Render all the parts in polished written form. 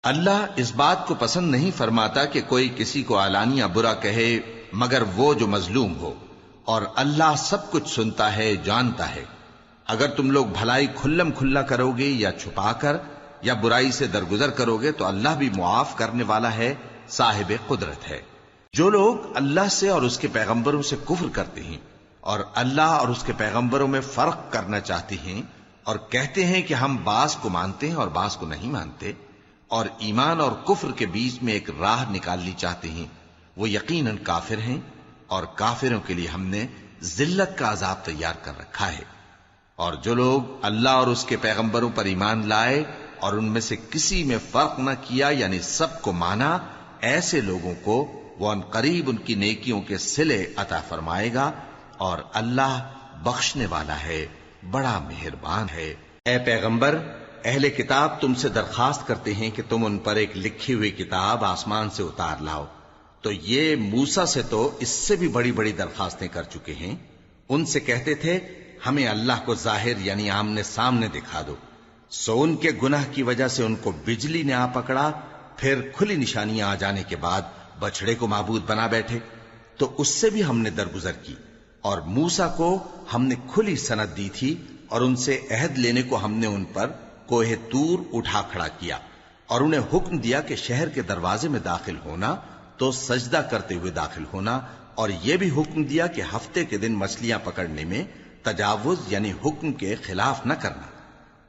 اللہ اس بات کو پسند نہیں فرماتا کہ کوئی کسی کو علانیہ برا کہے مگر وہ جو مظلوم ہو، اور اللہ سب کچھ سنتا ہے، جانتا ہے۔ اگر تم لوگ بھلائی کھلم کھلا کرو گے یا چھپا کر یا برائی سے درگزر کرو گے تو اللہ بھی معاف کرنے والا ہے، صاحب قدرت ہے۔ جو لوگ اللہ سے اور اس کے پیغمبروں سے کفر کرتے ہیں اور اللہ اور اس کے پیغمبروں میں فرق کرنا چاہتے ہیں اور کہتے ہیں کہ ہم بعض کو مانتے ہیں اور بعض کو نہیں مانتے، اور ایمان اور کفر کے بیچ میں ایک راہ نکالنی چاہتے ہیں، وہ یقیناً کافر ہیں، اور کافروں کے لیے ہم نے ذلت کا عذاب تیار کر رکھا ہے۔ اور جو لوگ اللہ اور اس کے پیغمبروں پر ایمان لائے اور ان میں سے کسی میں فرق نہ کیا، یعنی سب کو مانا، ایسے لوگوں کو وہ ان قریب ان کی نیکیوں کے صلے عطا فرمائے گا، اور اللہ بخشنے والا ہے، بڑا مہربان ہے۔ اے پیغمبر، اہل کتاب تم سے درخواست کرتے ہیں کہ تم ان پر ایک لکھی ہوئی کتاب آسمان سے اتار لاؤ، تو یہ موسیٰ سے تو اس سے بھی بڑی بڑی درخواستیں کر چکے ہیں۔ ان سے کہتے تھے ہمیں اللہ کو ظاہر یعنی آمنے سامنے دکھا دو، سو ان کے گناہ کی وجہ سے ان کو بجلی نے آ پکڑا، پھر کھلی نشانیاں آ جانے کے بعد بچڑے کو معبود بنا بیٹھے، تو اس سے بھی ہم نے درگزر کی۔ اور موسیٰ کو ہم نے کھلی سند دی تھی، اور ان سے عہد لینے کو ہم نے ان پر کوہ طور اٹھا کھڑا کیا، اور انہیں حکم دیا کہ شہر کے دروازے میں داخل ہونا تو سجدہ کرتے ہوئے داخل ہونا، اور یہ بھی حکم دیا کہ ہفتے کے دن مچھلیاں پکڑنے میں تجاوز یعنی حکم کے خلاف نہ کرنا۔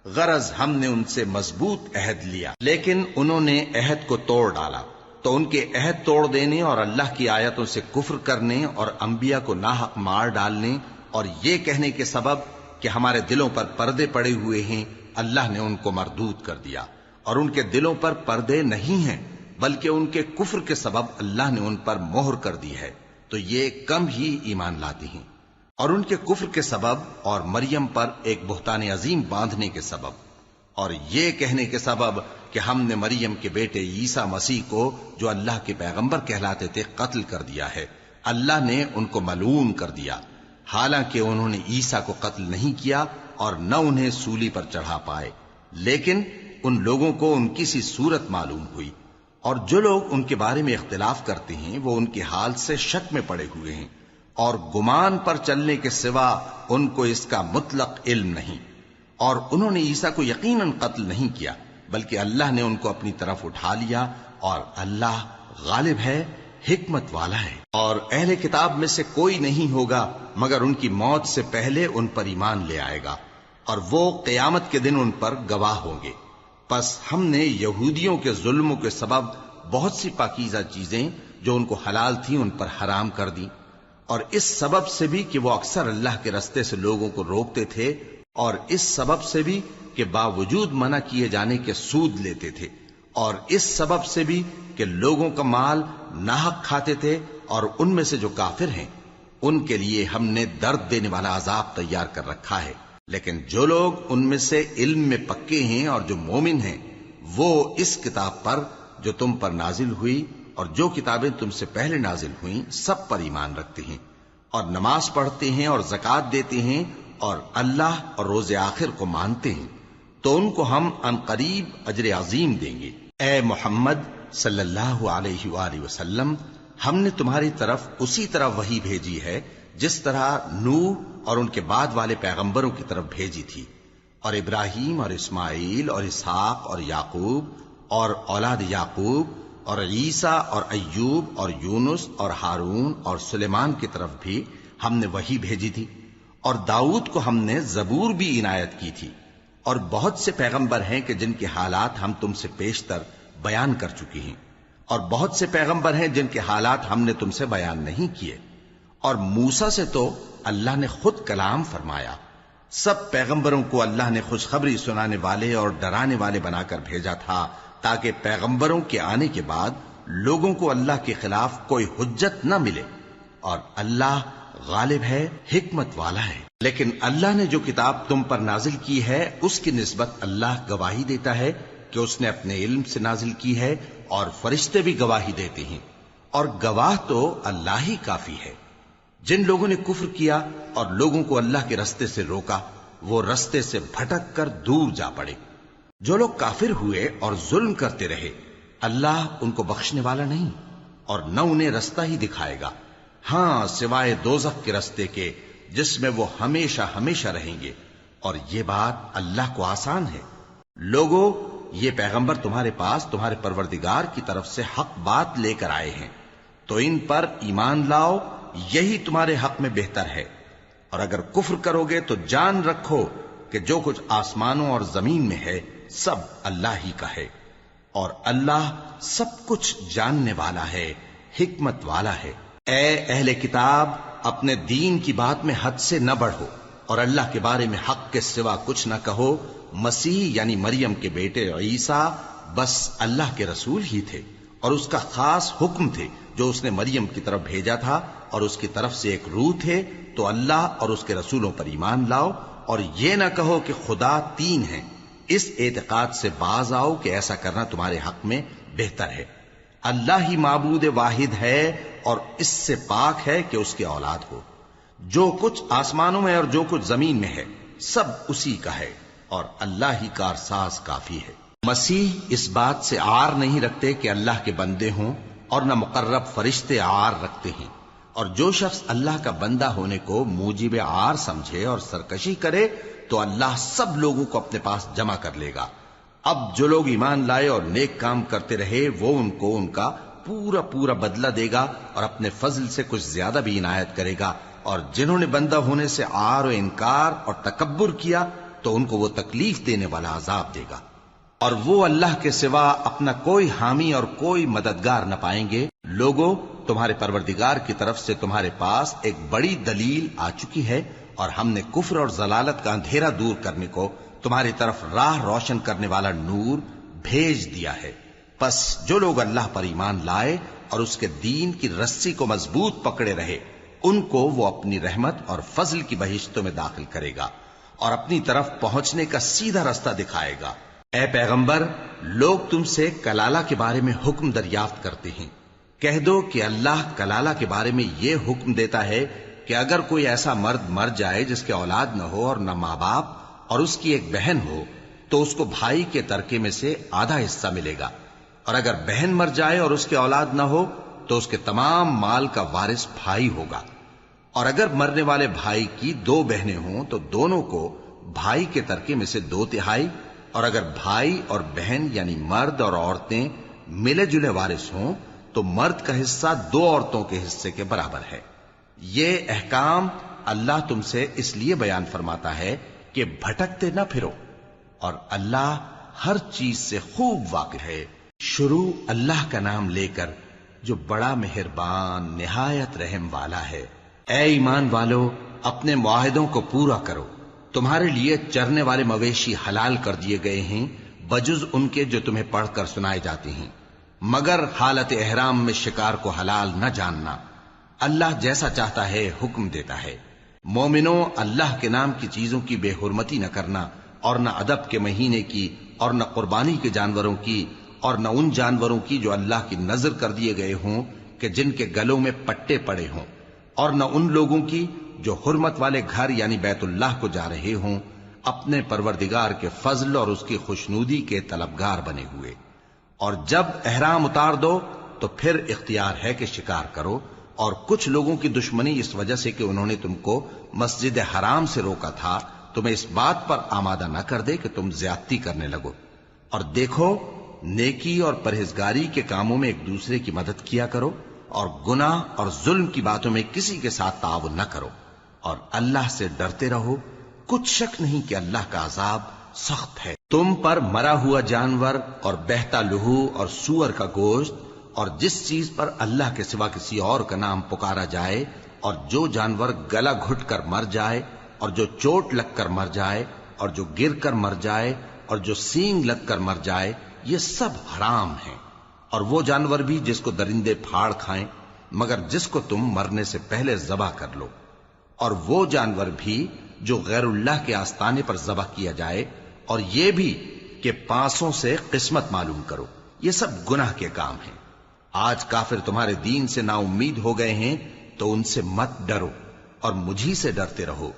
غرض ہم نے ان سے مضبوط عہد لیا، لیکن انہوں نے عہد کو توڑ ڈالا، تو ان کے عہد توڑ دینے اور اللہ کی آیتوں سے کفر کرنے اور انبیاء کو ناحق مار ڈالنے اور یہ کہنے کے سبب کہ ہمارے دلوں پر پردے پڑے ہوئے ہیں، اللہ نے ان کو مردود کر دیا۔ اور ان کے دلوں پر پردے نہیں ہیں، بلکہ ان کے کفر کے سبب اللہ نے ان پر مہر کر دی ہے، تو یہ کم ہی ایمان لاتے ہیں۔ اور ان کے کفر کے سبب اور مریم پر ایک بہتان عظیم باندھنے کے سبب اور یہ کہنے کے سبب کہ ہم نے مریم کے بیٹے عیسیٰ مسیح کو جو اللہ کے پیغمبر کہلاتے تھے قتل کر دیا ہے، اللہ نے ان کو ملعون کر دیا، حالانکہ انہوں نے عیسیٰ کو قتل نہیں کیا اور نہ انہیں سولی پر چڑھا پائے، لیکن ان لوگوں کو ان کی سی صورت معلوم ہوئی۔ اور جو لوگ ان کے بارے میں اختلاف کرتے ہیں وہ ان کے حال سے شک میں پڑے ہوئے ہیں، اور گمان پر چلنے کے سوا ان کو اس کا مطلق علم نہیں۔ اور انہوں نے عیسیٰ کو یقیناً قتل نہیں کیا، بلکہ اللہ نے ان کو اپنی طرف اٹھا لیا، اور اللہ غالب ہے، حکمت والا ہے۔ اور اہل کتاب میں سے کوئی نہیں ہوگا مگر ان کی موت سے پہلے ان پر ایمان لے آئے گا، اور وہ قیامت کے دن ان پر گواہ ہوں گے۔ پس ہم نے یہودیوں کے ظلموں کے سبب بہت سی پاکیزہ چیزیں جو ان کو حلال تھیں ان پر حرام کر دیں، اور اس سبب سے بھی کہ وہ اکثر اللہ کے رستے سے لوگوں کو روکتے تھے، اور اس سبب سے بھی کہ باوجود منع کیے جانے کے سود لیتے تھے، اور اس سبب سے بھی کہ لوگوں کا مال ناحق کھاتے تھے، اور ان میں سے جو کافر ہیں ان کے لیے ہم نے درد دینے والا عذاب تیار کر رکھا ہے۔ لیکن جو لوگ ان میں سے علم میں پکے ہیں اور جو مومن ہیں وہ اس کتاب پر جو تم پر نازل ہوئی اور جو کتابیں تم سے پہلے نازل ہوئیں سب پر ایمان رکھتے ہیں، اور نماز پڑھتے ہیں اور زکوٰۃ دیتے ہیں اور اللہ اور روز آخر کو مانتے ہیں، تو ان کو ہم عنقریب اجر عظیم دیں گے۔ اے محمد صلی اللہ علیہ وآلہ وسلم، ہم نے تمہاری طرف اسی طرح وحی بھیجی ہے جس طرح نوح اور ان کے بعد والے پیغمبروں کی طرف بھیجی تھی، اور ابراہیم اور اسماعیل اور اسحاق اور یعقوب اور اولاد یعقوب اور عیسیٰ اور ایوب اور یونس اور ہارون اور سلیمان کی طرف بھی ہم نے وحی بھیجی تھی، اور داؤد کو ہم نے زبور بھی عنایت کی تھی، اور بہت سے پیغمبر ہیں کہ جن کے حالات ہم تم سے پیشتر بیان کر چکے ہیں، اور بہت سے پیغمبر ہیں جن کے حالات ہم نے تم سے بیان نہیں کیے، اور موسیٰ سے تو اللہ نے خود کلام فرمایا۔ سب پیغمبروں کو اللہ نے خوشخبری سنانے والے اور ڈرانے والے بنا کر بھیجا تھا تاکہ پیغمبروں کے آنے کے بعد لوگوں کو اللہ کے خلاف کوئی حجت نہ ملے، اور اللہ غالب ہے، حکمت والا ہے۔ لیکن اللہ نے جو کتاب تم پر نازل کی ہے اس کی نسبت اللہ گواہی دیتا ہے کہ اس نے اپنے علم سے نازل کی ہے، اور فرشتے بھی گواہی دیتے ہیں، اور گواہ تو اللہ ہی کافی ہے۔ جن لوگوں نے کفر کیا اور لوگوں کو اللہ کے رستے سے روکا وہ رستے سے بھٹک کر دور جا پڑے۔ جو لوگ کافر ہوئے اور ظلم کرتے رہے اللہ ان کو بخشنے والا نہیں اور نہ انہیں رستہ ہی دکھائے گا، ہاں سوائے دوزخ کے رستے کے جس میں وہ ہمیشہ ہمیشہ رہیں گے، اور یہ بات اللہ کو آسان ہے۔ لوگو، یہ پیغمبر تمہارے پاس تمہارے پروردگار کی طرف سے حق بات لے کر آئے ہیں، تو ان پر ایمان لاؤ، یہی تمہارے حق میں بہتر ہے، اور اگر کفر کرو گے تو جان رکھو کہ جو کچھ آسمانوں اور زمین میں ہے سب اللہ ہی کا ہے، اور اللہ سب کچھ جاننے والا ہے، حکمت والا ہے۔ اے اہل کتاب، اپنے دین کی بات میں حد سے نہ بڑھو اور اللہ کے بارے میں حق کے سوا کچھ نہ کہو۔ مسیح یعنی مریم کے بیٹے عیسیٰ بس اللہ کے رسول ہی تھے اور اس کا خاص حکم تھے جو اس نے مریم کی طرف بھیجا تھا، اور اس کی طرف سے ایک روح تھے، تو اللہ اور اس کے رسولوں پر ایمان لاؤ، اور یہ نہ کہو کہ خدا تین ہیں۔ اس اعتقاد سے باز آؤ کہ ایسا کرنا تمہارے حق میں بہتر ہے۔ اللہ ہی معبود واحد ہے اور اس سے پاک ہے کہ اس کی اولاد ہو۔ جو کچھ آسمانوں میں اور جو کچھ زمین میں ہے سب اسی کا ہے، اور اللہ ہی کارساز کافی ہے۔ مسیح اس بات سے عار نہیں رکھتے کہ اللہ کے بندے ہوں، اور نہ مقرب فرشتے عار رکھتے ہیں، اور جو شخص اللہ کا بندہ ہونے کو موجب عار سمجھے اور سرکشی کرے تو اللہ سب لوگوں کو اپنے پاس جمع کر لے گا۔ اب جو لوگ ایمان لائے اور نیک کام کرتے رہے وہ ان کو ان کا پورا پورا بدلہ دے گا اور اپنے فضل سے کچھ زیادہ بھی عنایت کرے گا، اور جنہوں نے بندہ ہونے سے عار و انکار اور تکبر کیا تو ان کو وہ تکلیف دینے والا عذاب دے گا، اور وہ اللہ کے سوا اپنا کوئی حامی اور کوئی مددگار نہ پائیں گے۔ لوگوں، تمہارے پروردگار کی طرف سے تمہارے پاس ایک بڑی دلیل آ چکی ہے، اور ہم نے کفر اور ضلالت کا اندھیرا دور کرنے کو تمہاری طرف راہ روشن کرنے والا نور بھیج دیا ہے۔ پس جو لوگ اللہ پر ایمان لائے اور اس کے دین کی رسی کو مضبوط پکڑے رہے ان کو وہ اپنی رحمت اور فضل کی بہشتوں میں داخل کرے گا اور اپنی طرف پہنچنے کا سیدھا رستہ دکھائے گا۔ اے پیغمبر، لوگ تم سے کلالہ کے بارے میں حکم دریافت کرتے ہیں، کہہ دو کہ اللہ کلالہ کے بارے میں یہ حکم دیتا ہے کہ اگر کوئی ایسا مرد مر جائے جس کے اولاد نہ ہو اور نہ ماں باپ اور اس کی ایک بہن ہو تو اس کو بھائی کے ترکے میں سے آدھا حصہ ملے گا، اور اگر بہن مر جائے اور اس کے اولاد نہ ہو تو اس کے تمام مال کا وارث بھائی ہوگا، اور اگر مرنے والے بھائی کی دو بہنیں ہوں تو دونوں کو بھائی کے ترکے میں سے 2/3، اور اگر بھائی اور بہن یعنی مرد اور عورتیں ملے جلے وارث ہوں تو مرد کا حصہ 2 عورتوں کے حصے کے برابر ہے۔ یہ احکام اللہ تم سے اس لیے بیان فرماتا ہے کہ بھٹکتے نہ پھرو، اور اللہ ہر چیز سے خوب واقف ہے۔ شروع اللہ کا نام لے کر جو بڑا مہربان نہایت رحم والا ہے۔ اے ایمان والو، اپنے معاہدوں کو پورا کرو۔ تمہارے لیے چرنے والے مویشی حلال کر دیے گئے ہیں بجز ان کے جو تمہیں پڑھ کر سنائے جاتے ہیں، مگر حالت احرام میں شکار کو حلال نہ جاننا۔ اللہ جیسا چاہتا ہے حکم دیتا ہے۔ مومنوں، اللہ کے نام کی چیزوں کی بے حرمتی نہ کرنا، اور نہ ادب کے مہینے کی، اور نہ قربانی کے جانوروں کی، اور نہ ان جانوروں کی جو اللہ کی نذر کر دیے گئے ہوں کہ جن کے گلوں میں پٹے پڑے ہوں، اور نہ ان لوگوں کی جو حرمت والے گھر یعنی بیت اللہ کو جا رہے ہوں اپنے پروردگار کے فضل اور اس کی خوشنودی کے طلبگار بنے ہوئے۔ اور جب احرام اتار دو تو پھر اختیار ہے کہ شکار کرو، اور کچھ لوگوں کی دشمنی اس وجہ سے کہ انہوں نے تم کو مسجد حرام سے روکا تھا تمہیں اس بات پر آمادہ نہ کر دے کہ تم زیادتی کرنے لگو۔ اور دیکھو، نیکی اور پرہیزگاری کے کاموں میں ایک دوسرے کی مدد کیا کرو، اور گناہ اور ظلم کی باتوں میں کسی کے ساتھ تعاون نہ کرو، اور اللہ سے ڈرتے رہو۔ کچھ شک نہیں کہ اللہ کا عذاب سخت ہے۔ تم پر مرا ہوا جانور اور بہتا لہو اور سور کا گوشت اور جس چیز پر اللہ کے سوا کسی اور کا نام پکارا جائے، اور جو جانور گلا گھٹ کر مر جائے، اور جو چوٹ لگ کر مر جائے، اور جو گر کر مر جائے، اور جو سینگ لگ کر مر جائے، یہ سب حرام ہیں۔ اور وہ جانور بھی جس کو درندے پھاڑ کھائیں، مگر جس کو تم مرنے سے پہلے ذبح کر لو، اور وہ جانور بھی جو غیر اللہ کے آستانے پر ذبح کیا جائے، اور یہ بھی کہ پانسوں سے قسمت معلوم کرو، یہ سب گناہ کے کام ہیں۔ آج کافر تمہارے دین سے نا امید ہو گئے ہیں تو ان سے مت ڈرو اور مجھی سے ڈرتے رہو۔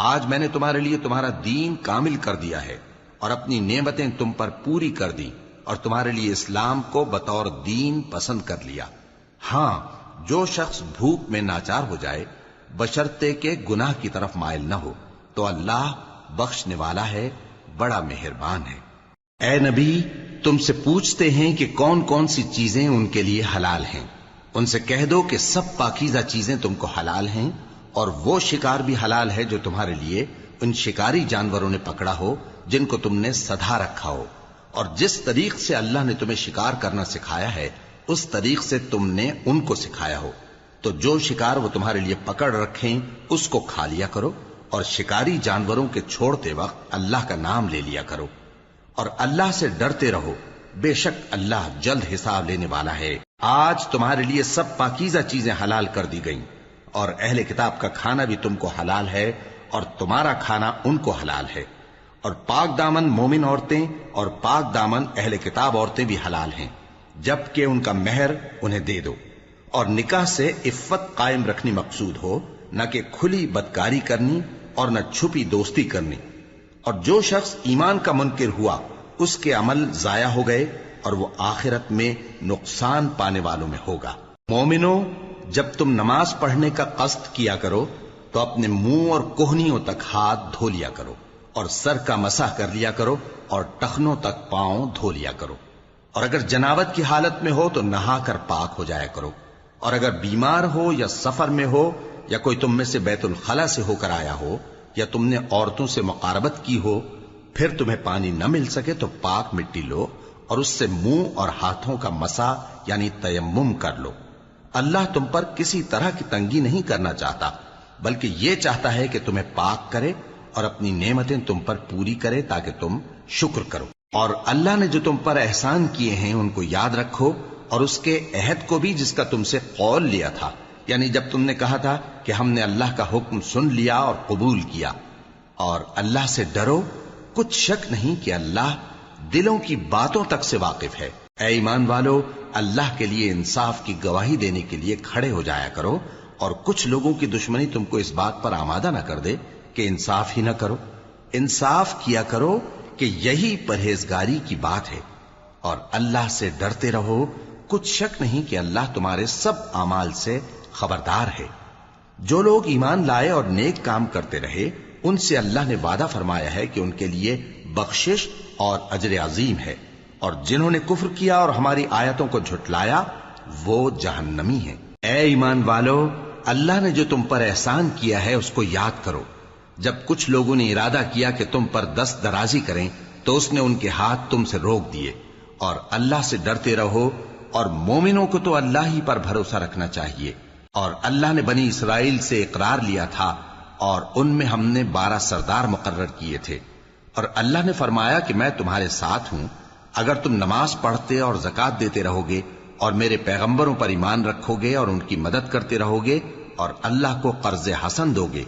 آج میں نے تمہارے لیے تمہارا دین کامل کر دیا ہے، اور اپنی نعمتیں تم پر پوری کر دی اور تمہارے لیے اسلام کو بطور دین پسند کر لیا۔ ہاں، جو شخص بھوک میں ناچار ہو جائے بشرطے کہ گناہ کی طرف مائل نہ ہو تو اللہ بخشنے والا ہے، بڑا مہربان ہے۔ اے نبی، تم سے پوچھتے ہیں کہ کون کون سی چیزیں ان کے لیے حلال ہیں۔ ان سے کہہ دو کہ سب پاکیزہ چیزیں تم کو حلال ہیں، اور وہ شکار بھی حلال ہے جو تمہارے لیے ان شکاری جانوروں نے پکڑا ہو جن کو تم نے سدھا رکھا ہو، اور جس طریق سے اللہ نے تمہیں شکار کرنا سکھایا ہے اس طریق سے تم نے ان کو سکھایا ہو، تو جو شکار وہ تمہارے لیے پکڑ رکھیں اس کو کھا لیا کرو، اور شکاری جانوروں کے چھوڑتے وقت اللہ کا نام لے لیا کرو، اور اللہ سے ڈرتے رہو، بے شک اللہ جلد حساب لینے والا ہے۔ آج تمہارے لیے سب پاکیزہ چیزیں حلال کر دی گئیں، اور اہل کتاب کا کھانا بھی تم کو حلال ہے اور تمہارا کھانا ان کو حلال ہے، اور پاک دامن مومن عورتیں اور پاک دامن اہل کتاب عورتیں بھی حلال ہیں، جبکہ ان کا مہر انہیں دے دو، اور نکاح سے عفت قائم رکھنی مقصود ہو، نہ کہ کھلی بدکاری کرنی اور نہ چھپی دوستی کرنی۔ اور جو شخص ایمان کا منکر ہوا اس کے عمل ضائع ہو گئے اور وہ آخرت میں نقصان پانے والوں میں ہوگا۔ مومنو، جب تم نماز پڑھنے کا قصد کیا کرو تو اپنے منہ اور کوہنیوں تک ہاتھ دھو لیا کرو، اور سر کا مسح کر لیا کرو، اور ٹخنوں تک پاؤں دھو لیا کرو، اور اگر جنابت کی حالت میں ہو تو نہا کر پاک ہو جایا کرو، اور اگر بیمار ہو یا سفر میں ہو یا کوئی تم میں سے بیت الخلا سے ہو کر آیا ہو یا تم نے عورتوں سے مقاربت کی ہو، پھر تمہیں پانی نہ مل سکے تو پاک مٹی لو اور اس سے منہ اور ہاتھوں کا مسح یعنی تیمم کر لو۔ اللہ تم پر کسی طرح کی تنگی نہیں کرنا چاہتا، بلکہ یہ چاہتا ہے کہ تمہیں پاک کرے اور اپنی نعمتیں تم پر پوری کرے تاکہ تم شکر کرو۔ اور اللہ نے جو تم پر احسان کیے ہیں ان کو یاد رکھو، اور اس کے عہد کو بھی جس کا تم سے قول لیا تھا، یعنی جب تم نے کہا تھا کہ ہم نے اللہ کا حکم سن لیا اور قبول کیا۔ اور اللہ سے ڈرو، کچھ شک نہیں کہ اللہ دلوں کی باتوں تک سے واقف ہے۔ اے ایمان والو، اللہ کے لیے انصاف کی گواہی دینے کے لیے کھڑے ہو جایا کرو، اور کچھ لوگوں کی دشمنی تم کو اس بات پر آمادہ نہ کر دے کہ انصاف ہی نہ کرو۔ انصاف کیا کرو کہ یہی پرہیزگاری کی بات ہے، اور اللہ سے ڈرتے رہو، کچھ شک نہیں کہ اللہ تمہارے سب اعمال سے خبردار ہے۔ جو لوگ ایمان لائے اور نیک کام کرتے رہے ان سے اللہ نے وعدہ فرمایا ہے کہ ان کے لیے بخشش اور اجر عظیم ہے، اور جنہوں نے کفر کیا اور ہماری آیتوں کو جھٹلایا وہ جہنمی ہیں۔ اے ایمان والو، اللہ نے جو تم پر احسان کیا ہے اس کو یاد کرو۔ جب کچھ لوگوں نے ارادہ کیا کہ تم پر دست درازی کریں تو اس نے ان کے ہاتھ تم سے روک دیے، اور اللہ سے ڈرتے رہو، اور مومنوں کو تو اللہ ہی پر بھروسہ رکھنا چاہیے۔ اور اللہ نے بنی اسرائیل سے اقرار لیا تھا اور ان میں ہم نے 12 سردار مقرر کیے تھے، اور اللہ نے فرمایا کہ میں تمہارے ساتھ ہوں، اگر تم نماز پڑھتے اور زکوٰۃ دیتے رہو گے اور میرے پیغمبروں پر ایمان رکھو گے اور ان کی مدد کرتے رہو گے اور اللہ کو قرض حسن دو گے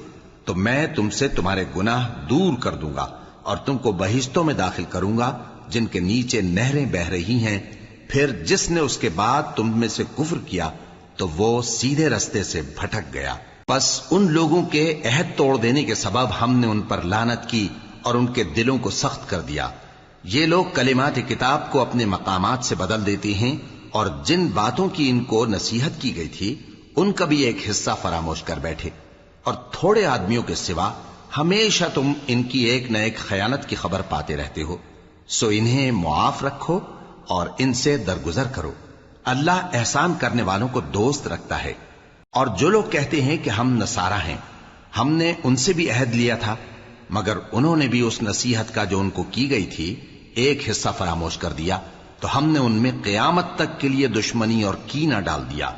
تو میں تم سے تمہارے گناہ دور کر دوں گا اور تم کو بہشتوں میں داخل کروں گا جن کے نیچے نہریں بہ رہی ہیں۔ پھر جس نے اس کے بعد تم میں سے کفر کیا تو وہ سیدھے رستے سے بھٹک گیا۔ پس ان لوگوں کے عہد توڑ دینے کے سبب ہم نے ان پر لعنت کی اور ان کے دلوں کو سخت کر دیا۔ یہ لوگ کلمات کتاب کو اپنے مقامات سے بدل دیتے ہیں، اور جن باتوں کی ان کو نصیحت کی گئی تھی ان کا بھی ایک حصہ فراموش کر بیٹھے، اور تھوڑے آدمیوں کے سوا ہمیشہ تم ان کی ایک نہ ایک خیانت کی خبر پاتے رہتے ہو، سو انہیں معاف رکھو اور ان سے درگزر کرو۔ اللہ احسان کرنے والوں کو دوست رکھتا ہے۔ اور جو لوگ کہتے ہیں کہ ہم نصارہ ہیں، ہم نے ان سے بھی عہد لیا تھا، مگر انہوں نے بھی اس نصیحت کا جو ان کو کی گئی تھی ایک حصہ فراموش کر دیا، تو ہم نے ان میں قیامت تک کے لیے دشمنی اور کینہ ڈال دیا،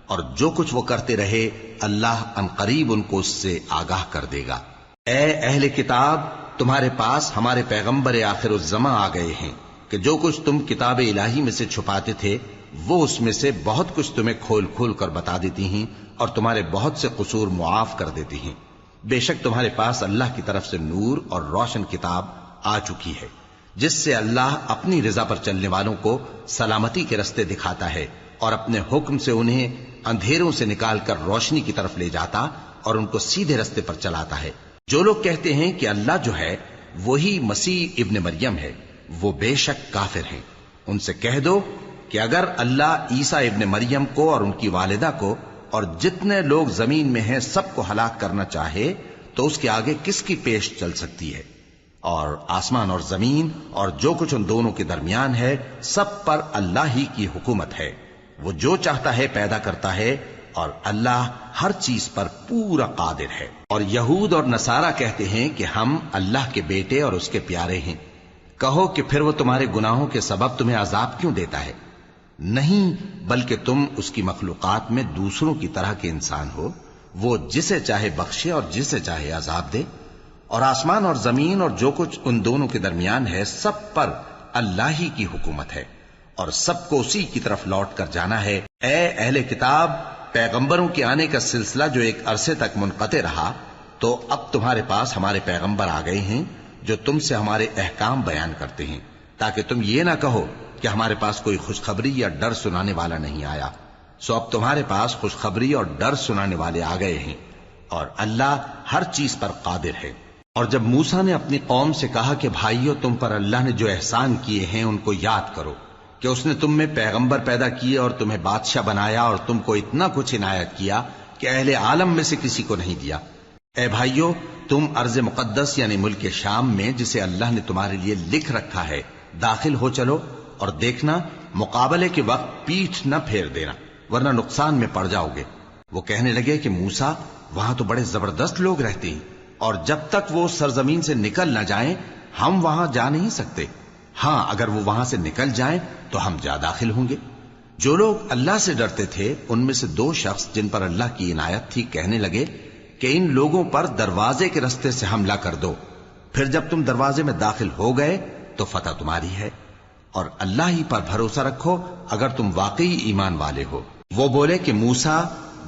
اور جو کچھ وہ کرتے رہے اللہ عنقریب ان کو اس سے آگاہ کر دے گا۔ اے اہل کتاب، تمہارے پاس ہمارے پیغمبر آخر الزماں آ گئے ہیں کہ جو کچھ تم کتاب الہی میں سے چھپاتے تھے وہ اس میں سے بہت کچھ تمہیں کھول کھول کر بتا دیتی ہیں اور تمہارے بہت سے قصور معاف کر دیتی ہیں۔ بے شک تمہارے پاس اللہ کی طرف سے نور اور روشن کتاب آ چکی ہے، جس سے اللہ اپنی رضا پر چلنے والوں کو سلامتی کے رستے دکھاتا ہے اور اپنے حکم سے انہیں اندھیروں سے نکال کر روشنی کی طرف لے جاتا اور ان کو سیدھے رستے پر چلاتا ہے۔ جو لوگ کہتے ہیں کہ اللہ جو ہے وہی مسیح ابن مریم ہے، وہ بے شک کافر ہیں۔ ان سے کہہ دو کہ اگر اللہ عیسیٰ ابن مریم کو اور ان کی والدہ کو اور جتنے لوگ زمین میں ہیں سب کو ہلاک کرنا چاہے تو اس کے آگے کس کی پیش چل سکتی ہے؟ اور آسمان اور زمین اور جو کچھ ان دونوں کے درمیان ہے سب پر اللہ ہی کی حکومت ہے۔ وہ جو چاہتا ہے پیدا کرتا ہے، اور اللہ ہر چیز پر پورا قادر ہے۔ اور یہود اور نصارہ کہتے ہیں کہ ہم اللہ کے بیٹے اور اس کے پیارے ہیں۔ کہو کہ پھر وہ تمہارے گناہوں کے سبب تمہیں عذاب کیوں دیتا ہے؟ نہیں، بلکہ تم اس کی مخلوقات میں دوسروں کی طرح کے انسان ہو، وہ جسے چاہے بخشے اور جسے چاہے عذاب دے۔ اور آسمان اور زمین اور جو کچھ ان دونوں کے درمیان ہے سب پر اللہ ہی کی حکومت ہے، اور سب کو اسی کی طرف لوٹ کر جانا ہے۔ اے اہل کتاب، پیغمبروں کے آنے کا سلسلہ جو ایک عرصے تک منقطع رہا، تو اب تمہارے پاس ہمارے پیغمبر آ گئے ہیں جو تم سے ہمارے احکام بیان کرتے ہیں، تاکہ تم یہ نہ کہو کہ ہمارے پاس کوئی خوشخبری یا ڈر سنانے والا نہیں آیا۔ سو اب تمہارے پاس خوشخبری اور ڈر سنانے والے آ گئے ہیں، اور اللہ ہر چیز پر قادر ہے۔ اور جب موسیٰ نے اپنی قوم سے کہا کہ بھائیو، تم پر اللہ نے جو احسان کیے ہیں ان کو یاد کرو، کہ اس نے تم میں پیغمبر پیدا کیے اور تمہیں بادشاہ بنایا اور تم کو اتنا کچھ عنایت کیا کہ اہل عالم میں سے کسی کو نہیں دیا۔ اے بھائیو، تم ارض مقدس یعنی ملک شام میں، جسے اللہ نے تمہارے لیے لکھ رکھا ہے، داخل ہو چلو، اور دیکھنا مقابلے کے وقت پیٹھ نہ پھیر دینا، ورنہ نقصان میں پڑ جاؤ گے۔ وہ کہنے لگے کہ موسیٰ، وہاں تو بڑے زبردست لوگ رہتے ہیں، اور جب تک وہ سرزمین سے نکل نہ جائیں ہم وہاں جا نہیں سکتے۔ ہاں، اگر وہ وہاں سے نکل جائیں تو ہم جا داخل ہوں گے۔ جو لوگ اللہ سے ڈرتے تھے ان میں سے دو شخص جن پر اللہ کی عنایت تھی کہنے لگے کہ ان لوگوں پر دروازے کے رستے سے حملہ کر دو، پھر جب تم دروازے میں داخل ہو گئے تو فتح تمہاری ہے، اور اللہ ہی پر بھروسہ رکھو اگر تم واقعی ایمان والے ہو۔ وہ بولے کہ موسیٰ،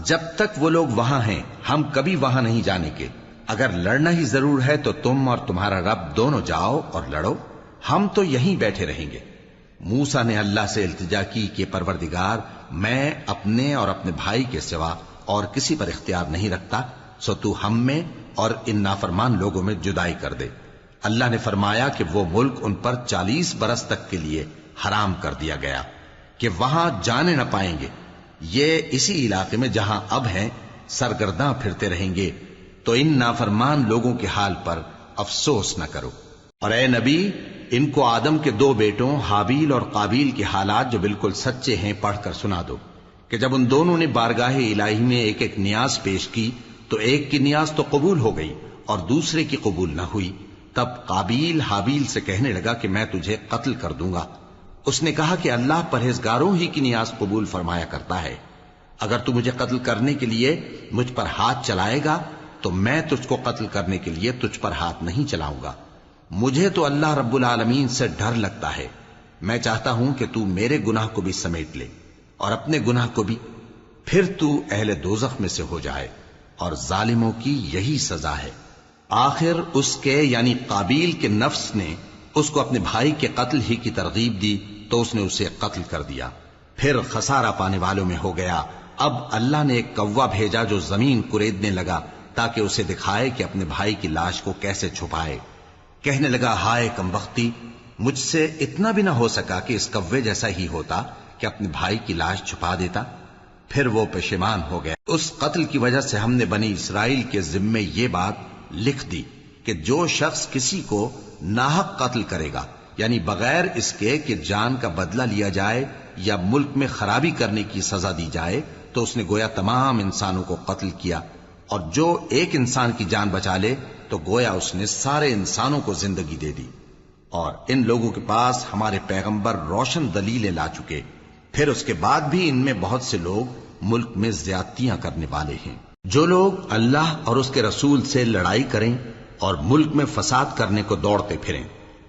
جب تک وہ لوگ وہاں ہیں ہم کبھی وہاں نہیں جانے کے، اگر لڑنا ہی ضرور ہے تو تم اور تمہارا رب دونوں جاؤ اور لڑو، ہم تو یہیں بیٹھے رہیں گے۔ موسیٰ نے اللہ سے التجا کی کہ پروردگار، میں اپنے اور اپنے بھائی کے سوا اور کسی پر اختیار نہیں رکھتا، سو تو ہم میں اور ان نافرمان لوگوں میں جدائی کر دے۔ اللہ نے فرمایا کہ وہ ملک ان پر 40 برس تک کے لیے حرام کر دیا گیا کہ وہاں جانے نہ پائیں گے۔ یہ اسی علاقے میں جہاں اب ہیں سرگرداں پھرتے رہیں گے، تو ان نافرمان لوگوں کے حال پر افسوس نہ کرو۔ اور اے نبی، ان کو آدم کے 2 بیٹوں حابیل اور قابیل کے حالات جو بالکل سچے ہیں پڑھ کر سنا دو، کہ جب ان دونوں نے بارگاہ الہی میں ایک ایک نیاز پیش کی تو ایک کی نیاز تو قبول ہو گئی اور دوسرے کی قبول نہ ہوئی۔ تب قابیل حابیل سے کہنے لگا کہ میں تجھے قتل کر دوں گا۔ اس نے کہا کہ اللہ پرہیزگاروں ہی کی نیاز قبول فرمایا کرتا ہے، اگر تو مجھے قتل کرنے کے لیے مجھ پر ہاتھ چلائے گا تو میں تجھ کو قتل کرنے کے لیے تجھ پر ہاتھ نہیں چلاؤں گا۔ مجھے تو اللہ رب العالمین سے ڈر لگتا ہے، میں چاہتا ہوں کہ تو میرے گناہ کو بھی سمیٹ لے اور اپنے گناہ کو بھی، پھر تو اہل دوزخ میں سے ہو جائے، اور ظالموں کی یہی سزا ہے۔ آخر اس کے یعنی قابیل کے نفس نے اس کو اپنے بھائی کے قتل ہی کی ترغیب دی تو اس نے اسے قتل کر دیا، پھر خسارہ پانے والوں میں ہو گیا۔ اب اللہ نے ایک کوا بھیجا جو زمین کریدنے لگا تاکہ اسے دکھائے کہ اپنے بھائی کی لاش کو کیسے چھپائے۔ کہنے لگا، ہائے کمبختی، مجھ سے اتنا بھی نہ ہو سکا کہ اس کوے جیسا ہی ہوتا کہ اپنے بھائی کی لاش چھپا دیتا۔ پھر وہ پشیمان ہو گیا۔ اس قتل کی وجہ سے ہم نے بنی اسرائیل کے ذمے یہ بات لکھ دی کہ جو شخص کسی کو ناحق قتل کرے گا، یعنی بغیر اس کے کہ جان کا بدلہ لیا جائے یا ملک میں خرابی کرنے کی سزا دی جائے، تو اس نے گویا تمام انسانوں کو قتل کیا، اور جو ایک انسان کی جان بچا لے تو گویا اس نے سارے انسانوں کو زندگی دے دی۔ اور ان لوگوں کے پاس ہمارے پیغمبر روشن دلیلیں لا چکے، پھر اس کے بعد بھی ان میں بہت سے لوگ ملک میں زیادتیاں کرنے والے ہیں۔ جو لوگ اللہ اور اس کے رسول سے لڑائی کریں اور ملک میں فساد کرنے کو دوڑتے پھریں،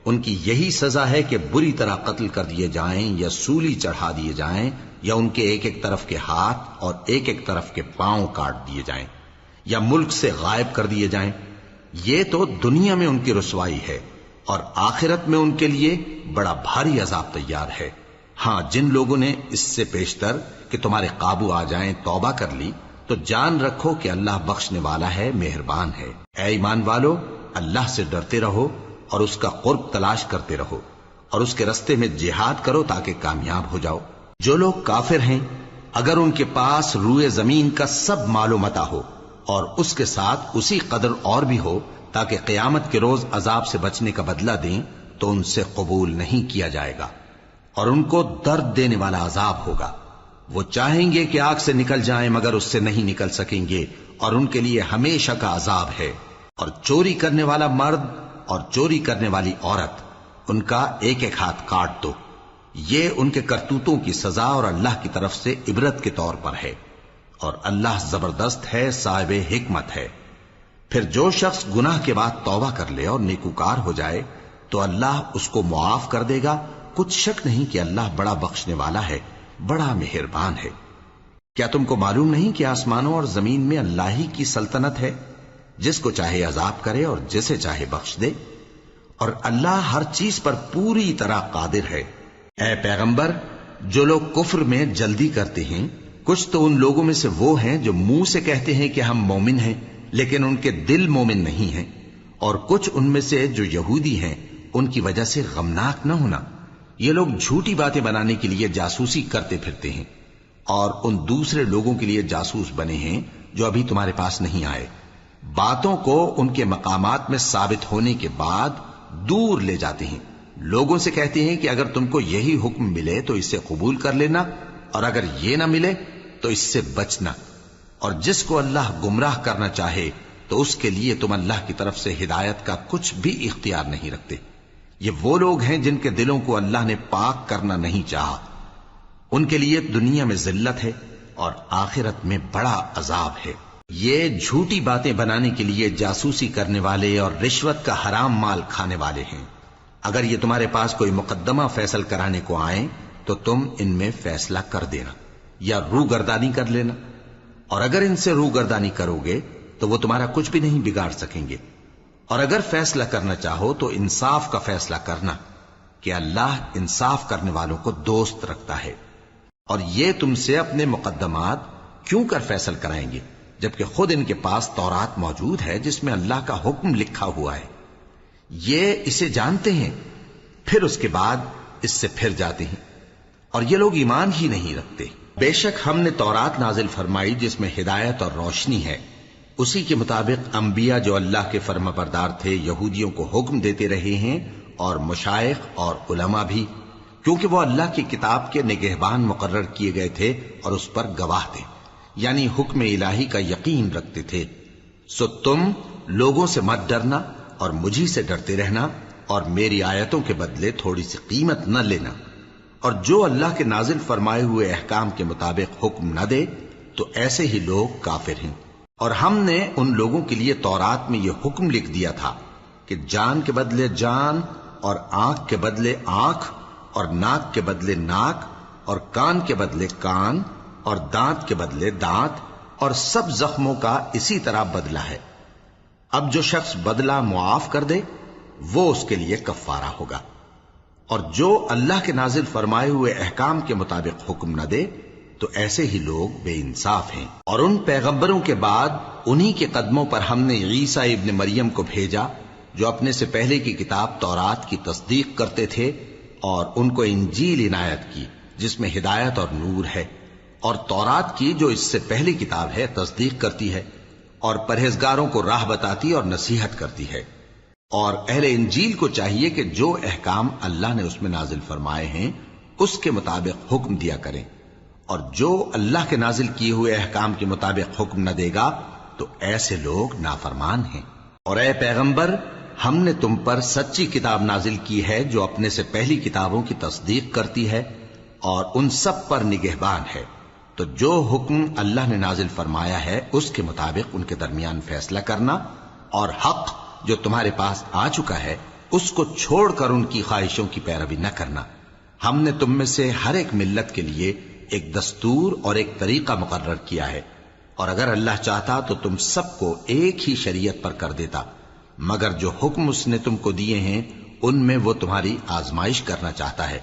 ان کی یہی سزا ہے کہ بری طرح قتل کر دیے جائیں یا سولی چڑھا دیے جائیں، یا ان کے ایک ایک طرف کے ہاتھ اور ایک ایک طرف کے پاؤں کاٹ دیے جائیں، یا ملک سے غائب کر دیے جائیں۔ یہ تو دنیا میں ان کی رسوائی ہے، اور آخرت میں ان کے لیے بڑا بھاری عذاب تیار ہے۔ ہاں، جن لوگوں نے اس سے پیشتر کہ تمہارے قابو آ جائیں توبہ کر لی تو جان رکھو کہ اللہ بخشنے والا ہے، مہربان ہے۔ اے ایمان والو، اللہ سے ڈرتے رہو اور اس کا قرب تلاش کرتے رہو اور اس کے رستے میں جہاد کرو تاکہ کامیاب ہو جاؤ۔ جو لوگ کافر ہیں اگر ان کے پاس روئے زمین کا سب مال و متاع ہو اور اس کے ساتھ اسی قدر اور بھی ہو تاکہ قیامت کے روز عذاب سے بچنے کا بدلہ دیں تو ان سے قبول نہیں کیا جائے گا اور ان کو درد دینے والا عذاب ہوگا۔ وہ چاہیں گے کہ آگ سے نکل جائیں مگر اس سے نہیں نکل سکیں گے اور ان کے لیے ہمیشہ کا عذاب ہے۔ اور چوری کرنے والا مرد اور چوری کرنے والی عورت ان کا ایک ایک ہاتھ کاٹ دو، یہ ان کے کرتوتوں کی سزا اور اللہ کی طرف سے عبرت کے طور پر ہے، اور اللہ زبردست ہے، صاحب حکمت ہے۔ پھر جو شخص گناہ کے بعد توبہ کر لے اور نیکوکار ہو جائے تو اللہ اس کو معاف کر دے گا، کچھ شک نہیں کہ اللہ بڑا بخشنے والا ہے، بڑا مہربان ہے۔ کیا تم کو معلوم نہیں کہ آسمانوں اور زمین میں اللہ ہی کی سلطنت ہے، جس کو چاہے عذاب کرے اور جسے چاہے بخش دے، اور اللہ ہر چیز پر پوری طرح قادر ہے۔ اے پیغمبر، جو لوگ کفر میں جلدی کرتے ہیں کچھ تو ان لوگوں میں سے وہ ہیں جو منہ سے کہتے ہیں کہ ہم مومن ہیں لیکن ان کے دل مومن نہیں ہیں، اور کچھ ان میں سے جو یہودی ہیں ان کی وجہ سے غمناک نہ ہونا۔ یہ لوگ جھوٹی باتیں بنانے کے لیے جاسوسی کرتے پھرتے ہیں اور ان دوسرے لوگوں کے لیے جاسوس بنے ہیں جو ابھی تمہارے پاس نہیں آئے، باتوں کو ان کے مقامات میں ثابت ہونے کے بعد دور لے جاتے ہیں، لوگوں سے کہتے ہیں کہ اگر تم کو یہی حکم ملے تو اسے قبول کر لینا اور اگر یہ نہ ملے تو اس سے بچنا، اور جس کو اللہ گمراہ کرنا چاہے تو اس کے لیے تم اللہ کی طرف سے ہدایت کا کچھ بھی اختیار نہیں رکھتے۔ یہ وہ لوگ ہیں جن کے دلوں کو اللہ نے پاک کرنا نہیں چاہا، ان کے لیے دنیا میں ذلت ہے اور آخرت میں بڑا عذاب ہے۔ یہ جھوٹی باتیں بنانے کے لیے جاسوسی کرنے والے اور رشوت کا حرام مال کھانے والے ہیں۔ اگر یہ تمہارے پاس کوئی مقدمہ فیصل کرانے کو آئیں تو تم ان میں فیصلہ کر دینا یا روگردانی کر لینا، اور اگر ان سے روگردانی کرو گے تو وہ تمہارا کچھ بھی نہیں بگاڑ سکیں گے، اور اگر فیصلہ کرنا چاہو تو انصاف کا فیصلہ کرنا کہ اللہ انصاف کرنے والوں کو دوست رکھتا ہے۔ اور یہ تم سے اپنے مقدمات کیوں کر فیصل کرائیں گے جبکہ خود ان کے پاس تورات موجود ہے جس میں اللہ کا حکم لکھا ہوا ہے، یہ اسے جانتے ہیں پھر اس کے بعد اس سے پھر جاتے ہیں، اور یہ لوگ ایمان ہی نہیں رکھتے۔ بے شک ہم نے تورات نازل فرمائی جس میں ہدایت اور روشنی ہے، اسی کے مطابق انبیاء جو اللہ کے فرما بردار تھے یہودیوں کو حکم دیتے رہے ہیں، اور مشائخ اور علماء بھی، کیونکہ وہ اللہ کی کتاب کے نگہبان مقرر کیے گئے تھے اور اس پر گواہ تھے، یعنی حکم الہی کا یقین رکھتے تھے۔ سو تم لوگوں سے مت ڈرنا اور مجھی سے ڈرتے رہنا، اور میری آیتوں کے بدلے تھوڑی سی قیمت نہ لینا، اور جو اللہ کے نازل فرمائے ہوئے احکام کے مطابق حکم نہ دے تو ایسے ہی لوگ کافر ہیں۔ اور ہم نے ان لوگوں کے لیے تورات میں یہ حکم لکھ دیا تھا کہ جان کے بدلے جان، اور آنکھ کے بدلے آنکھ، اور ناک کے بدلے ناک، اور کان کے بدلے کان، اور دانت کے بدلے دانت، اور سب زخموں کا اسی طرح بدلہ ہے۔ اب جو شخص بدلہ معاف کر دے وہ اس کے لیے کفارہ ہوگا، اور جو اللہ کے نازل فرمائے ہوئے احکام کے مطابق حکم نہ دے تو ایسے ہی لوگ بے انصاف ہیں۔ اور ان پیغمبروں کے بعد انہی کے قدموں پر ہم نے عیسیٰ ابن مریم کو بھیجا جو اپنے سے پہلے کی کتاب تورات کی تصدیق کرتے تھے، اور ان کو انجیل عنایت کی جس میں ہدایت اور نور ہے، اور تورات کی جو اس سے پہلی کتاب ہے تصدیق کرتی ہے اور پرہیزگاروں کو راہ بتاتی اور نصیحت کرتی ہے۔ اور اہل انجیل کو چاہیے کہ جو احکام اللہ نے اس میں نازل فرمائے ہیں اس کے مطابق حکم دیا کریں، اور جو اللہ کے نازل کیے ہوئے احکام کے مطابق حکم نہ دے گا تو ایسے لوگ نافرمان ہیں۔ اور اے پیغمبر، ہم نے تم پر سچی کتاب نازل کی ہے جو اپنے سے پہلی کتابوں کی تصدیق کرتی ہے اور ان سب پر نگہبان ہے، تو جو حکم اللہ نے نازل فرمایا ہے اس کے مطابق ان کے درمیان فیصلہ کرنا، اور حق جو تمہارے پاس آ چکا ہے اس کو چھوڑ کر ان کی خواہشوں کی پیروی نہ کرنا۔ ہم نے تم میں سے ہر ایک ملت کے لیے ایک دستور اور ایک طریقہ مقرر کیا ہے، اور اگر اللہ چاہتا تو تم سب کو ایک ہی شریعت پر کر دیتا، مگر جو حکم اس نے تم کو دیے ہیں ان میں وہ تمہاری آزمائش کرنا چاہتا ہے۔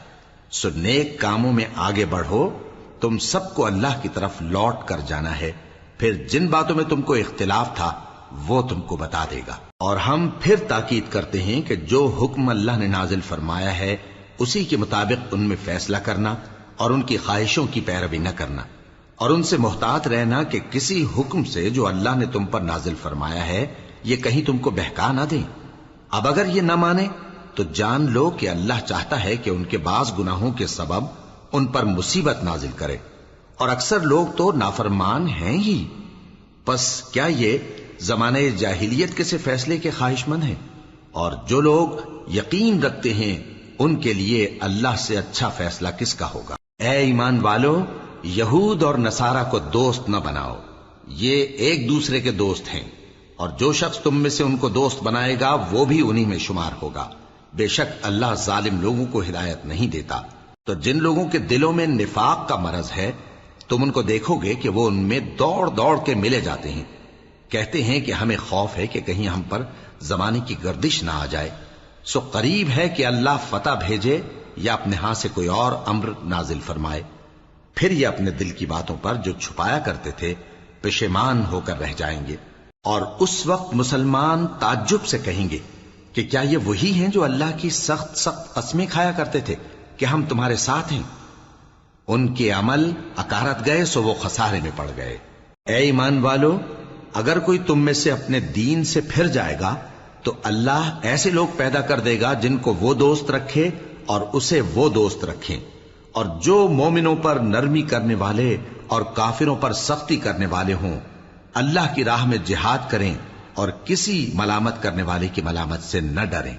سو نیک کاموں میں آگے بڑھو، تم سب کو اللہ کی طرف لوٹ کر جانا ہے۔ پھر جن باتوں میں تم کو اختلاف تھا وہ تم کو بتا دے گا۔ اور ہم پھر تاکید کرتے ہیں کہ جو حکم اللہ نے نازل فرمایا ہے اسی کے مطابق ان میں فیصلہ کرنا اور ان کی خواہشوں کی پیروی نہ کرنا، اور ان سے محتاط رہنا کہ کسی حکم سے جو اللہ نے تم پر نازل فرمایا ہے یہ کہیں تم کو بہکا نہ دیں۔ اب اگر یہ نہ مانے تو جان لو کہ اللہ چاہتا ہے کہ ان کے بعض گناہوں کے سبب ان پر مصیبت نازل کرے، اور اکثر لوگ تو نافرمان ہیں ہی۔ پس کیا یہ زمانہ جاہلیت کے سے فیصلے کے خواہش مند ہیں؟ اور جو لوگ یقین رکھتے ہیں ان کے لیے اللہ سے اچھا فیصلہ کس کا ہوگا؟ اے ایمان والو، یہود اور نصارہ کو دوست نہ بناؤ، یہ ایک دوسرے کے دوست ہیں، اور جو شخص تم میں سے ان کو دوست بنائے گا وہ بھی انہی میں شمار ہوگا۔ بے شک اللہ ظالم لوگوں کو ہدایت نہیں دیتا۔ تو جن لوگوں کے دلوں میں نفاق کا مرض ہے تم ان کو دیکھو گے کہ وہ ان میں دوڑ دوڑ کے ملے جاتے ہیں، کہتے ہیں کہ ہمیں خوف ہے کہ کہیں ہم پر زمانے کی گردش نہ آ جائے، سو قریب ہے کہ اللہ فتح بھیجے یا اپنے ہاں سے کوئی اور امر نازل فرمائے، پھر یہ اپنے دل کی باتوں پر جو چھپایا کرتے تھے پشیمان ہو کر رہ جائیں گے۔ اور اس وقت مسلمان تعجب سے کہیں گے کہ کیا یہ وہی ہیں جو اللہ کی سخت سخت قسمیں کھایا کرتے تھے کہ ہم تمہارے ساتھ ہیں؟ ان کے عمل اکارت گئے سو وہ خسارے میں پڑ گئے۔ اے ایمان والو، اگر کوئی تم میں سے اپنے دین سے پھر جائے گا تو اللہ ایسے لوگ پیدا کر دے گا جن کو وہ دوست رکھے اور اسے وہ دوست رکھیں، اور جو مومنوں پر نرمی کرنے والے اور کافروں پر سختی کرنے والے ہوں، اللہ کی راہ میں جہاد کریں اور کسی ملامت کرنے والے کی ملامت سے نہ ڈریں۔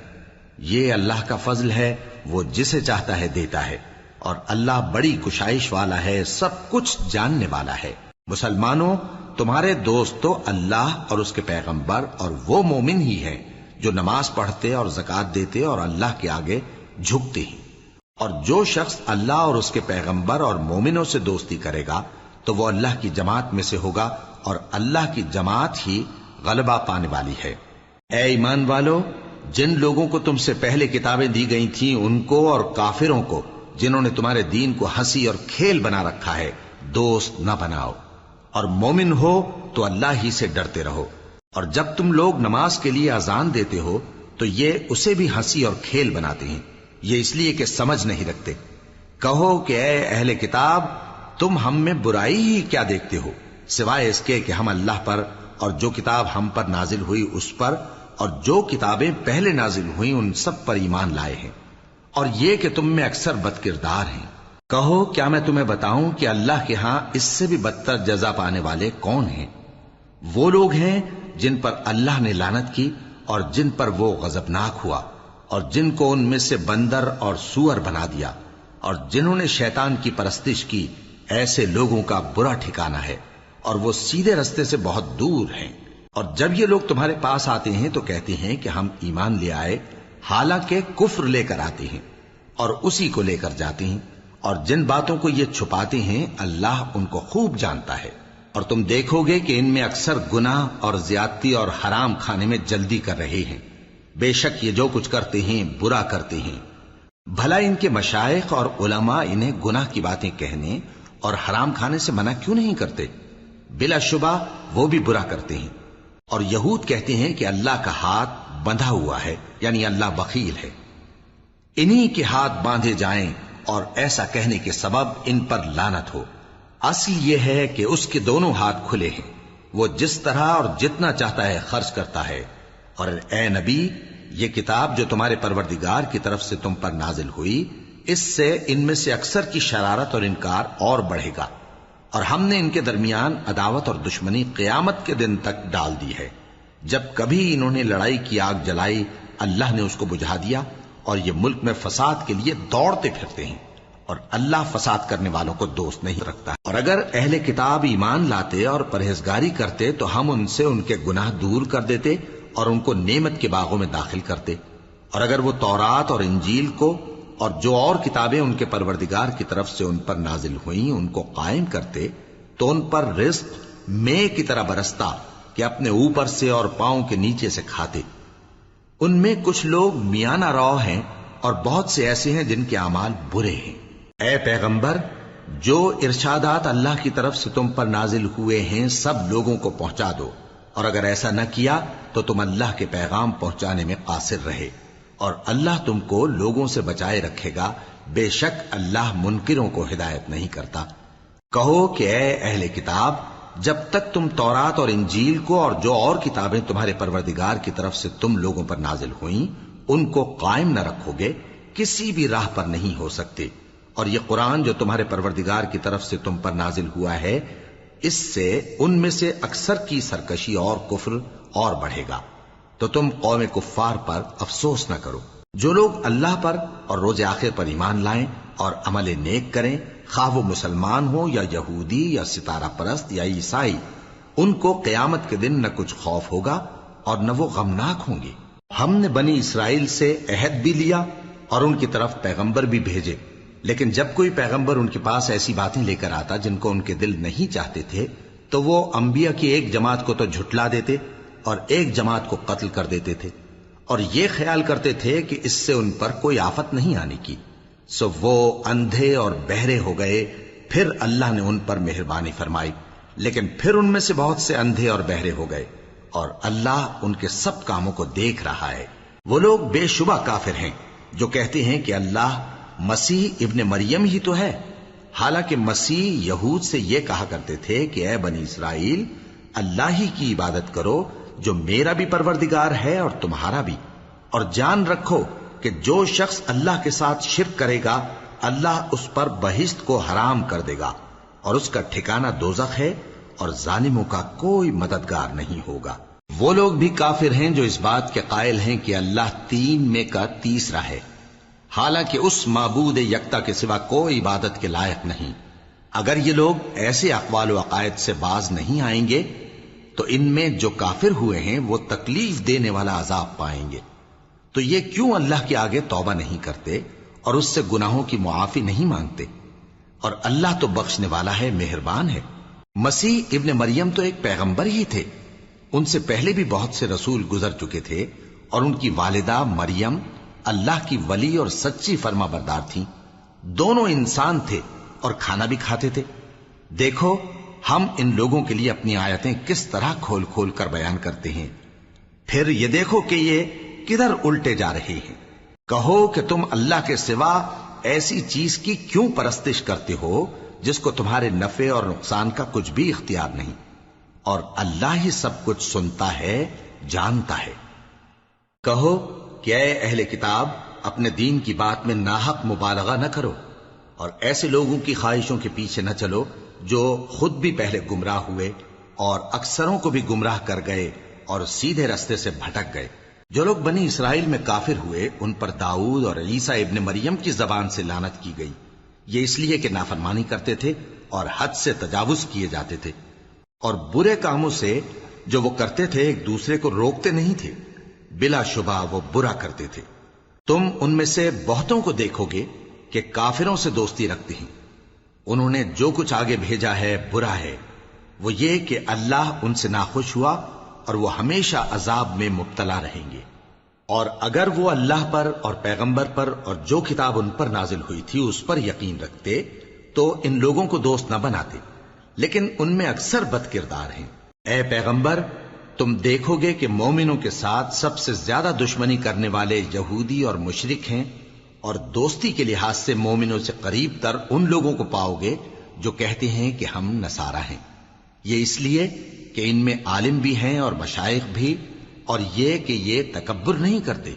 یہ اللہ کا فضل ہے، وہ جسے چاہتا ہے دیتا ہے، اور اللہ بڑی کشائش والا ہے، سب کچھ جاننے والا ہے۔ مسلمانوں، تمہارے دوست تو اللہ اور اس کے پیغمبر اور وہ مومن ہی ہیں جو نماز پڑھتے اور زکوٰۃ دیتے اور اللہ کے آگے جھکتے ہیں۔ اور جو شخص اللہ اور اس کے پیغمبر اور مومنوں سے دوستی کرے گا تو وہ اللہ کی جماعت میں سے ہوگا، اور اللہ کی جماعت ہی غلبہ پانے والی ہے۔ اے ایمان والو، جن لوگوں کو تم سے پہلے کتابیں دی گئی تھیں ان کو اور کافروں کو جنہوں نے تمہارے دین کو ہنسی اور کھیل بنا رکھا ہے دوست نہ بناؤ، اور مومن ہو تو اللہ ہی سے ڈرتے رہو۔ اور جب تم لوگ نماز کے لیے اذان دیتے ہو تو یہ اسے بھی ہنسی اور کھیل بناتے ہیں، یہ اس لیے کہ سمجھ نہیں رکھتے۔ کہو کہ اے اہل کتاب، تم ہم میں برائی ہی کیا دیکھتے ہو، سوائے اس کے کہ ہم اللہ پر اور جو کتاب ہم پر نازل ہوئی اس پر اور جو کتابیں پہلے نازل ہوئیں ان سب پر ایمان لائے ہیں، اور یہ کہ تم میں اکثر بد کردار ہیں۔ کہو کیا میں تمہیں بتاؤں کہ اللہ کے ہاں اس سے بھی بدتر جزا پانے والے کون ہیں؟ وہ لوگ ہیں جن پر اللہ نے لعنت کی اور جن پر وہ غضبناک ہوا، اور جن کو ان میں سے بندر اور سور بنا دیا، اور جنہوں نے شیطان کی پرستش کی، ایسے لوگوں کا برا ٹھکانہ ہے، اور وہ سیدھے رستے سے بہت دور ہیں۔ اور جب یہ لوگ تمہارے پاس آتے ہیں تو کہتے ہیں کہ ہم ایمان لے آئے، حالانکہ کفر لے کر آتے ہیں اور اسی کو لے کر جاتے ہیں، اور جن باتوں کو یہ چھپاتے ہیں اللہ ان کو خوب جانتا ہے۔ اور تم دیکھو گے کہ ان میں اکثر گناہ اور زیادتی اور حرام کھانے میں جلدی کر رہے ہیں، بے شک یہ جو کچھ کرتے ہیں برا کرتے ہیں۔ بھلا ان کے مشائخ اور علماء انہیں گناہ کی باتیں کہنے اور حرام کھانے سے منع کیوں نہیں کرتے؟ بلا شبہ وہ بھی برا کرتے ہیں۔ اور یہود کہتے ہیں کہ اللہ کا ہاتھ بندھا ہوا ہے، یعنی اللہ بخیل ہے، انہی کے ہاتھ باندھے جائیں، اور ایسا کہنے کے سبب ان پر لعنت ہو۔ اصل یہ ہے کہ اس کے دونوں ہاتھ کھلے ہیں، وہ جس طرح اور جتنا چاہتا ہے خرچ کرتا ہے۔ اور اے نبی، یہ کتاب جو تمہارے پروردگار کی طرف سے تم پر نازل ہوئی، اس سے ان میں سے اکثر کی شرارت اور انکار اور بڑھے گا، اور ہم نے ان کے درمیان عداوت اور دشمنی قیامت کے دن تک ڈال دی ہے۔ جب کبھی انہوں نے لڑائی کی آگ جلائی اللہ نے اس کو بجھا دیا، اور یہ ملک میں فساد کے لیے دوڑتے پھرتے ہیں، اور اللہ فساد کرنے والوں کو دوست نہیں رکھتا۔ اور اگر اہل کتاب ایمان لاتے اور پرہیزگاری کرتے تو ہم ان سے ان کے گناہ دور کر دیتے اور ان کو نعمت کے باغوں میں داخل کرتے۔ اور اگر وہ تورات اور انجیل کو اور جو اور کتابیں ان کے پروردگار کی طرف سے ان پر نازل ہوئیں ان کو قائم کرتے تو ان پر رزق مے کی طرح برستا کہ اپنے اوپر سے اور پاؤں کے نیچے سے کھاتے۔ ان میں کچھ لوگ میانہ رو ہیں اور بہت سے ایسے ہیں جن کے اعمال برے ہیں۔ اے پیغمبر، جو ارشادات اللہ کی طرف سے تم پر نازل ہوئے ہیں سب لوگوں کو پہنچا دو، اور اگر ایسا نہ کیا تو تم اللہ کے پیغام پہنچانے میں قاصر رہے، اور اللہ تم کو لوگوں سے بچائے رکھے گا، بے شک اللہ منکروں کو ہدایت نہیں کرتا۔ کہو کہ اے اہل کتاب، جب تک تم تورات اور انجیل کو اور جو اور کتابیں تمہارے پروردگار کی طرف سے تم لوگوں پر نازل ہوئیں ان کو قائم نہ رکھو گے، کسی بھی راہ پر نہیں ہو سکتے۔ اور یہ قرآن جو تمہارے پروردگار کی طرف سے تم پر نازل ہوا ہے، اس سے ان میں سے اکثر کی سرکشی اور کفر اور بڑھے گا، تو تم قوم کفار پر افسوس نہ کرو۔ جو لوگ اللہ پر اور روز آخر پر ایمان لائیں اور عمل نیک کریں، خواہ وہ مسلمان ہو یا یہودی یا ستارہ پرست یا عیسائی، ان کو قیامت کے دن نہ کچھ خوف ہوگا اور نہ وہ غمناک ہوں گے۔ ہم نے بنی اسرائیل سے عہد بھی لیا اور ان کی طرف پیغمبر بھی بھیجے، لیکن جب کوئی پیغمبر ان کے پاس ایسی باتیں لے کر آتا جن کو ان کے دل نہیں چاہتے تھے تو وہ انبیاء کی ایک جماعت کو تو جھٹلا دیتے اور ایک جماعت کو قتل کر دیتے تھے، اور یہ خیال کرتے تھے کہ اس سے ان پر کوئی آفت نہیں آنے کی، سو وہ اندھے اور بہرے ہو گئے۔ پھر اللہ نے ان پر مہربانی فرمائی، لیکن پھر ان میں سے بہت سے اندھے اور بہرے ہو گئے، اور اللہ ان کے سب کاموں کو دیکھ رہا ہے۔ وہ لوگ بے شبہ کافر ہیں جو کہتے ہیں کہ اللہ مسیح ابن مریم ہی تو ہے، حالانکہ مسیح یہود سے یہ کہا کرتے تھے کہ اے بنی اسرائیل، اللہ ہی کی عبادت کرو جو میرا بھی پروردگار ہے اور تمہارا بھی، اور جان رکھو کہ جو شخص اللہ کے ساتھ شرک کرے گا اللہ اس پر بہشت کو حرام کر دے گا، اور اس کا ٹھکانہ دوزخ ہے، اور ظالموں کا کوئی مددگار نہیں ہوگا۔ وہ لوگ بھی کافر ہیں جو اس بات کے قائل ہیں کہ اللہ تین میں کا تیسرا ہے، حالانکہ اس معبود یکتا کے سوا کوئی عبادت کے لائق نہیں۔ اگر یہ لوگ ایسے اقوال و عقائد سے باز نہیں آئیں گے تو ان میں جو کافر ہوئے ہیں وہ تکلیف دینے والا عذاب پائیں گے۔ تو یہ کیوں اللہ کے آگے توبہ نہیں کرتے اور اس سے گناہوں کی معافی نہیں مانگتے؟ اور اللہ تو بخشنے والا ہے، مہربان ہے۔ مسیح ابن مریم تو ایک پیغمبر ہی تھے، ان سے پہلے بھی بہت سے رسول گزر چکے تھے، اور ان کی والدہ مریم اللہ کی ولی اور سچی فرما بردار تھیں، دونوں انسان تھے اور کھانا بھی کھاتے تھے۔ دیکھو ہم ان لوگوں کے لیے اپنی آیتیں کس طرح کھول کھول کر بیان کرتے ہیں، پھر یہ دیکھو کہ یہ کدھر الٹے جا رہے ہیں۔ کہو کہ تم اللہ کے سوا ایسی چیز کی کیوں پرستش کرتے ہو جس کو تمہارے نفع اور نقصان کا کچھ بھی اختیار نہیں، اور اللہ ہی سب کچھ سنتا ہے، جانتا ہے۔ کہو کہ اے اہل کتاب، اپنے دین کی بات میں ناحق مبالغہ نہ کرو، اور ایسے لوگوں کی خواہشوں کے پیچھے نہ چلو جو خود بھی پہلے گمراہ ہوئے اور اکثروں کو بھی گمراہ کر گئے اور سیدھے رستے سے بھٹک گئے۔ جو لوگ بنی اسرائیل میں کافر ہوئے ان پر داؤد اور عیسیٰ ابن مریم کی زبان سے لعنت کی گئی، یہ اس لیے کہ نافرمانی کرتے تھے اور حد سے تجاوز کیے جاتے تھے، اور برے کاموں سے جو وہ کرتے تھے ایک دوسرے کو روکتے نہیں تھے، بلا شبہ وہ برا کرتے تھے۔ تم ان میں سے بہتوں کو دیکھو گے کہ کافروں سے دوستی رکھتے ہیں، انہوں نے جو کچھ آگے بھیجا ہے برا ہے، وہ یہ کہ اللہ ان سے ناخوش ہوا اور وہ ہمیشہ عذاب میں مبتلا رہیں گے۔ اور اگر وہ اللہ پر اور پیغمبر پر اور جو کتاب ان پر نازل ہوئی تھی اس پر یقین رکھتے تو ان لوگوں کو دوست نہ بناتے، لیکن ان میں اکثر بد کردار ہیں۔ اے پیغمبر، تم دیکھو گے کہ مومنوں کے ساتھ سب سے زیادہ دشمنی کرنے والے یہودی اور مشرک ہیں، اور دوستی کے لحاظ سے مومنوں سے قریب تر ان لوگوں کو پاؤ گے جو کہتے ہیں کہ ہم نصارہ ہیں، یہ اس لیے کہ ان میں عالم بھی ہیں اور مشائخ بھی، اور یہ کہ یہ تکبر نہیں کرتے۔